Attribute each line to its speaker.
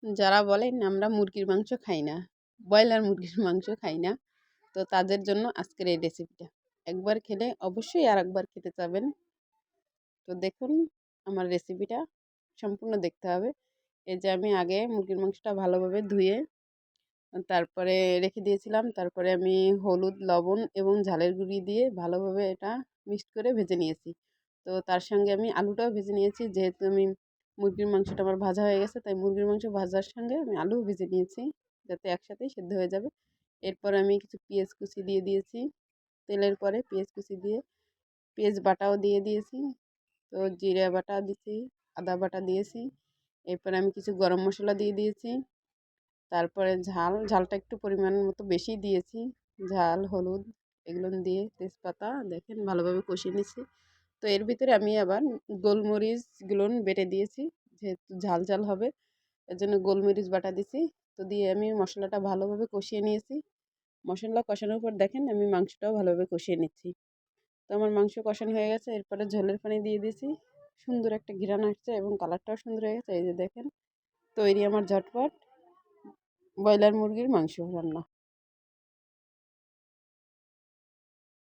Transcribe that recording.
Speaker 1: যারা বলেন আমরা মুরগির মাংস খাই না, ব্রয়লার মুরগির মাংস খাই না, তো তাদের জন্য আজকের এই রেসিপিটা। একবার খেলে অবশ্যই আরেকবার খেতে চাবেন। তো দেখুন আমার রেসিপিটা সম্পূর্ণ দেখতে হবে। এই যে আমি আগে মুরগির মাংসটা ভালোভাবে ধুয়ে তারপরে রেখে দিয়েছিলাম। তারপরে আমি হলুদ, লবণ এবং ঝালের গুঁড়ি দিয়ে ভালোভাবে এটা মিক্সড করে ভেজে নিয়েছি। তো তার সঙ্গে আমি আলুটাও ভেজে নিয়েছি। যেহেতু আমি মুরগির মাংসটা আমার ভাজা হয়ে গেছে, তাই মুরগির মাংস ভাজার সঙ্গে আমি আলুও ভেজে নিয়েছি, যাতে একসাথেই সেদ্ধ হয়ে যাবে। এরপর আমি কিছু পেঁয়াজ কুচি দিয়ে দিয়েছি। তেলের পরে পেঁয়াজ কুচি দিয়ে পেঁয়াজ বাটাও দিয়ে দিয়েছি। তো জিরা বাটা দিয়েছি, আদা বাটা দিয়েছি। এরপরে আমি কিছু গরম মশলা দিয়ে দিয়েছি। তারপরে ঝালটা একটু পরিমাণ মতো বেশি দিয়েছি। ঝাল, হলুদ এগুলো দিয়ে তেজপাতা দেখেন ভালোভাবে কষিয়ে নিচ্ছি। তো এর ভিতরে আমি আবার গোলমরিচগুলো বেটে দিয়েছি, যেহেতু ঝাল ঝাল হবে এর জন্য গোলমরিচ বাটা দিছি। তো দিয়ে আমি মশলাটা ভালোভাবে কষিয়ে নিয়েছি। মশলা কষানোর পর দেখেন আমি মাংসটাও ভালোভাবে কষিয়ে নিচ্ছি। তো আমার মাংস কষানো হয়ে গেছে। এরপরে ঝোলের পানি দিয়ে দিয়েছি। সুন্দর একটা ঘ্রাণ আসছে এবং কালারটাও সুন্দর হয়ে গেছে। এই যে দেখেন তৈরি আমার ঝটপট ব্রয়লার মুরগির মাংস রান্না।